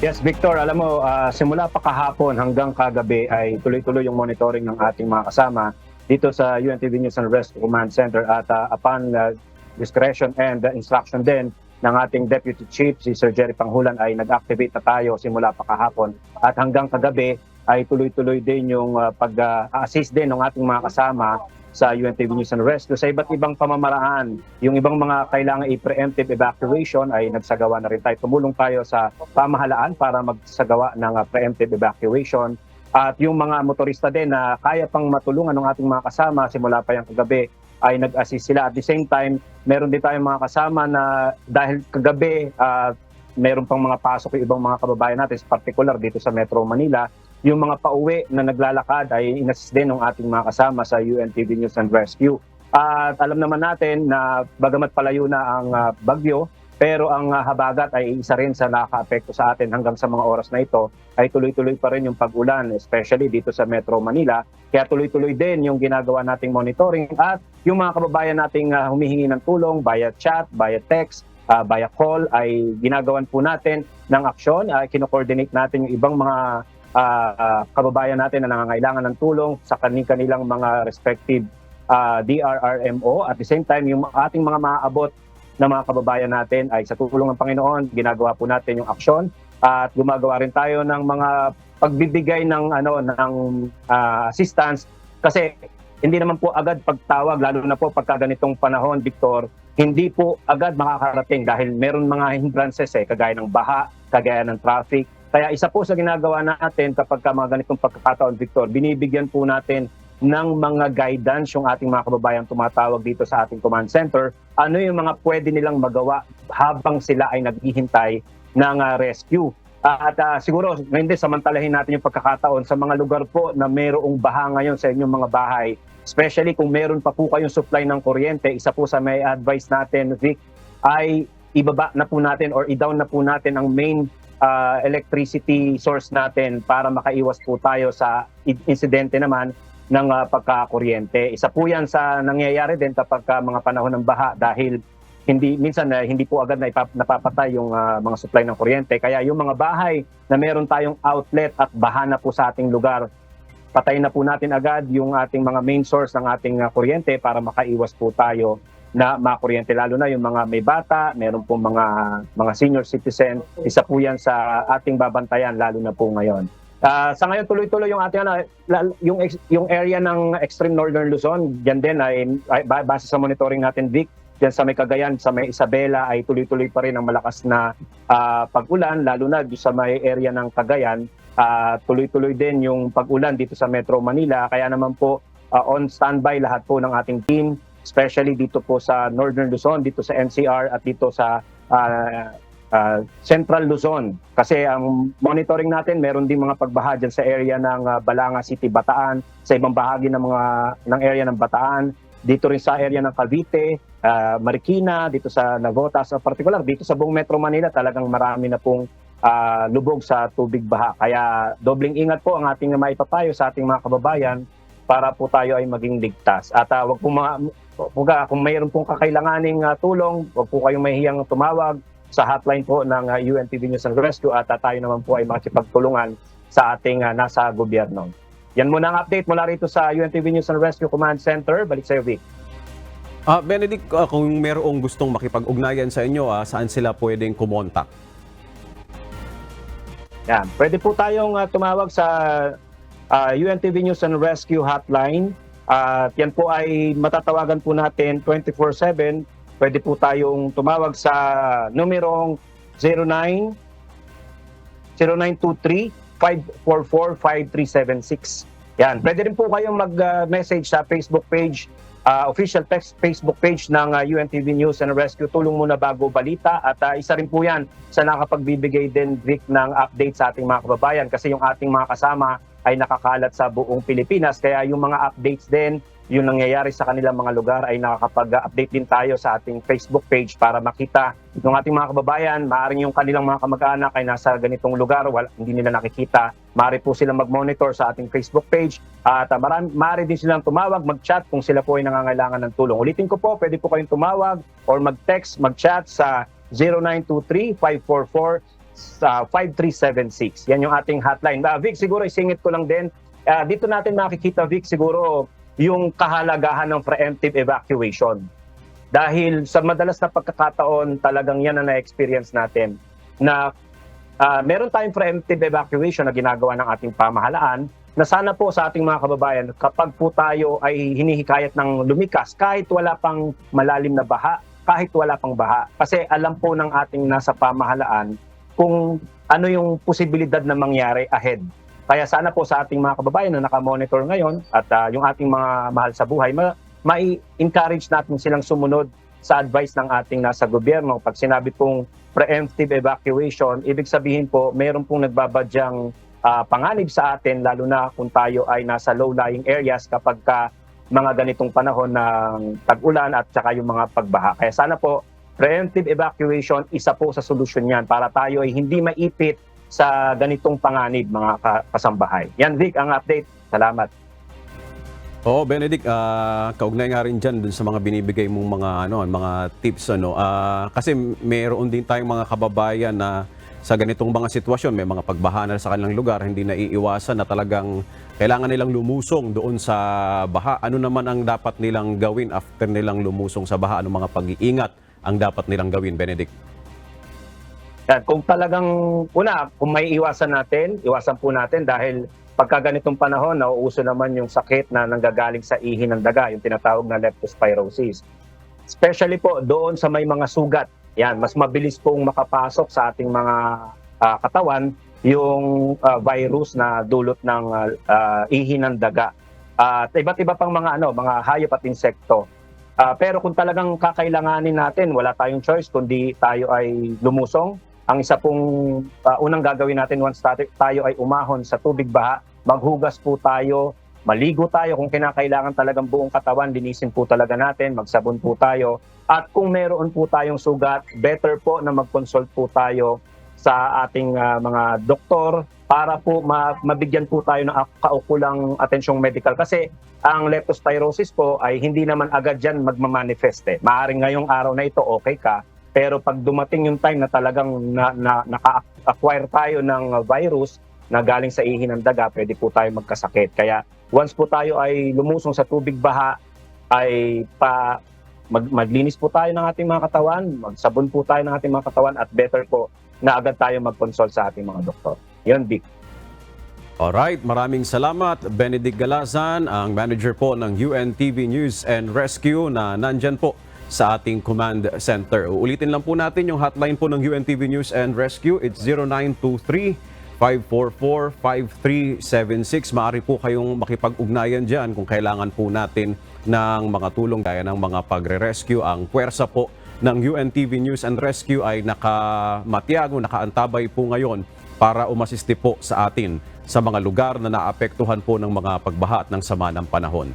Yes, Victor, alam mo, simula pa kahapon hanggang kagabi ay tuloy-tuloy yung monitoring ng ating mga kasama dito sa UNTV News and Rescue Command Center at upon discretion and instruction din ng ating Deputy Chief, si Sir Jerry Panghulan, ay nag-activate na tayo simula pa kahapon. At hanggang kagabi ay tuloy-tuloy din yung pag-assist din ng ating mga kasama sa UNTV News and Rescue sa iba't ibang pamamaraan. Yung ibang mga kailangan i-preemptive evacuation ay nagsagawa na rin tayo. Tumulong tayo sa pamahalaan para magsagawa ng preemptive evacuation. At yung mga motorista din na kaya pang matulungan ng ating mga kasama simula pa yung kagabi ay nag-assist sila. At the same time, meron din tayong mga kasama na dahil kagabi meron pang mga pasok yung ibang mga kababayan natin, particular dito sa Metro Manila. Yung mga pauwi na naglalakad ay inassist din ng ating mga kasama sa UNTV News and Rescue. At alam naman natin na bagamat palayo na ang bagyo, pero ang habagat ay isa rin sa nakaka-apekto sa atin hanggang sa mga oras na ito ay tuloy-tuloy pa rin yung pag-ulan, especially dito sa Metro Manila. Kaya tuloy-tuloy din yung ginagawa nating monitoring at yung mga kababayan nating humihingi ng tulong via chat, via text, via call ay ginagawan po natin ng aksyon. Kino-coordinate natin yung ibang mga kababayan natin na nangangailangan ng tulong sa kanilang mga respective DRRMO. At the same time, yung ating mga maaabot na mga kababayan natin ay sa tulong ng Panginoon, ginagawa po natin yung aksyon at gumagawa rin tayo ng mga pagbibigay ng assistance kasi hindi naman po agad pagtawag, lalo na po pagka ganitong panahon, Victor, hindi po agad makakarating dahil meron mga hindrances kagaya ng baha, kagaya ng traffic. Kaya isa po sa ginagawa natin kapag mga ganitong pagkakataon, Victor, binibigyan po natin ng mga guidance yung ating mga kababayang tumatawag dito sa ating command center. Ano yung mga pwede nilang magawa habang sila ay naghihintay ng rescue. At siguro, hindi, samantalahin natin yung pagkakataon sa mga lugar po na mayroong baha ngayon sa inyong mga bahay. Especially kung meron pa po kayong supply ng kuryente, isa po sa may advice natin, Vic, ay ibaba na po natin or i-down na po natin ang main electricity source natin para makaiwas po tayo sa insidente naman ng pagkakuryente. Isa po yan sa nangyayari din kapag mga panahon ng baha dahil minsan hindi po agad na napapatay yung mga supply ng kuryente. Kaya yung mga bahay na meron tayong outlet at baha na po sa ating lugar, patayin na po natin agad yung ating mga main source ng ating kuryente para makaiwas po tayo na makuryente, lalo na yung mga may bata, meron pong mga senior citizen, isa po yan sa ating babantayan lalo na po ngayon. Sa ngayon tuloy-tuloy yung ating yung area ng extreme northern Luzon, diyan din ay base sa monitoring natin, Vic, diyan sa may Cagayan, sa may Isabela ay tuloy-tuloy pa rin ang malakas na pag-ulan, lalo na sa may area ng Cagayan, tuloy-tuloy din yung pag-ulan dito sa Metro Manila. Kaya naman po on standby lahat po ng ating team, especially dito po sa Northern Luzon, dito sa NCR at dito sa Central Luzon. Kasi ang monitoring natin, meron din mga pagbaha dyan sa area ng Balanga City, Bataan, sa ibang bahagi ng area ng Bataan, dito rin sa area ng Cavite, Marikina, dito sa Navotas, particular dito sa buong Metro Manila, talagang marami na pong lubog sa tubig baha. Kaya dobling ingat po ang ating maipapayo sa ating mga kababayan para po tayo ay maging ligtas. At wag po kung mayroon pong kakailanganing tulong, wag po kayong mahihiyang tumawag sa hotline po ng UNTV News and Rescue at tayo naman po ay makikipagtulungan sa ating nasa gobyerno. Yan muna ang update mula rito sa UNTV News and Rescue Command Center. Balik sa iyo, Vic. Benedict, kung mayroong gustong makipag-ugnayan sa inyo, saan sila pwedeng kumontak? Yan. Pwede po tayong tumawag sa UNTV News and Rescue Hotline. At yan po ay matatawagan po natin 24/7. Pwede po tayong tumawag sa numerong 0923-544-5376. Yan. Pwede rin po kayong mag-message sa Facebook page, official Facebook page ng UNTV News and Rescue, Tulong Muna Bago Balita. At isa rin po yan sa nakapagbibigay din, Vic, ng update sa ating mga kababayan kasi yung ating mga kasama ay nakakalat sa buong Pilipinas. Kaya yung mga updates din, yung nangyayari sa kanilang mga lugar ay nakakapag-update din tayo sa ating Facebook page para makita ng ating mga kababayan. Maaaring yung kanilang mga kamag-anak ay nasa ganitong lugar, hindi nila nakikita. Maaari po silang mag-monitor sa ating Facebook page at maaari din silang tumawag, mag-chat kung sila po ay nangangailangan ng tulong. Ulitin ko po, pwede po kayong tumawag or mag-text, mag-chat sa 0923-544 sa 5376. Yan yung ating hotline. Vic, siguro isingit ko lang din. Dito natin makikita, Vic, siguro yung kahalagahan ng preemptive evacuation. Dahil sa madalas na pagkakataon, talagang yan ang na-experience natin na meron tayong preemptive evacuation na ginagawa ng ating pamahalaan na sana po sa ating mga kababayan, kapag po tayo ay hinihikayat ng lumikas, kahit wala pang malalim na baha, kahit wala pang baha. Kasi alam po ng ating nasa pamahalaan kung ano yung posibilidad na mangyari ahead. Kaya sana po sa ating mga kababayan na nakamonitor ngayon at yung ating mga mahal sa buhay, ma-encourage natin silang sumunod sa advice ng ating nasa gobyerno. Pag sinabi pong preemptive evacuation, ibig sabihin po, mayroon pong nagbabadyang panganib sa atin, lalo na kung tayo ay nasa low-lying areas kapag mga ganitong panahon ng tag-ulan at saka yung mga pagbaha. Kaya sana po, preemptive evacuation, isa po sa solusyon yan para tayo ay hindi maipit sa ganitong panganib, mga kasambahay. Yan, Vic, ang update. Salamat. Oo, Benedict, kaugnay nga rin dyan dun sa mga binibigay mong mga tips. Kasi mayroon din tayong mga kababayan na sa ganitong mga sitwasyon, may mga pagbaha na sa kanilang lugar, hindi na iiwasan na talagang kailangan nilang lumusong doon sa baha. Ano naman ang dapat nilang gawin after nilang lumusong sa baha? Anong mga pag-iingat ang dapat nilang gawin, Benedict? Kung talagang, kung may iwasan po natin dahil pagka ganitong panahon, nauuso naman yung sakit na nanggagaling sa ihi ng daga, yung tinatawag na leptospirosis. Especially po doon sa may mga sugat. Yan, mas mabilis pong makapasok sa ating mga katawan yung virus na dulot ng ihi ng daga. At iba't iba pang mga hayop at insekto. Pero kung talagang kakailanganin natin, wala tayong choice kundi tayo ay lumusong. Ang isa pong unang gagawin natin once tayo ay umahon sa tubig baha, maghugas po tayo, maligo tayo kung kinakailangan talagang buong katawan, linisin po talaga natin, magsabon po tayo. At kung meron po tayong sugat, better po na mag-consult po tayo sa ating mga doktor para po mabigyan po tayo ng kaukulang atensyong medical. Kasi ang leptospirosis po ay hindi naman agad yan magmamanifest. Maaring ngayong araw na ito okay ka, pero pag dumating yung time na talagang naka-acquire tayo ng virus na galing sa ihi ng daga, pwede po tayo magkasakit. Kaya once po tayo ay lumusong sa tubig baha, ay maglinis po tayo ng ating mga katawan, magsabon po tayo ng ating mga katawan, at better po na agad tayo mag-consult sa ating mga doktor. Yun, Vic. Alright, maraming salamat. Benedict Galazan, ang manager po ng UNTV News and Rescue na nandyan po sa ating command center. Uulitin lang po natin yung hotline po ng UNTV News and Rescue. It's 0923-544-5376. Maaari po kayong makipag-ugnayan dyan kung kailangan po natin ng mga tulong gaya ng mga pagre-rescue. Ang puwersa po ng UNTV News and Rescue ay nakamatyago, nakaantabay po ngayon para umasisti po sa atin sa mga lugar na naapektuhan po ng mga pagbaha at ng sama ng panahon.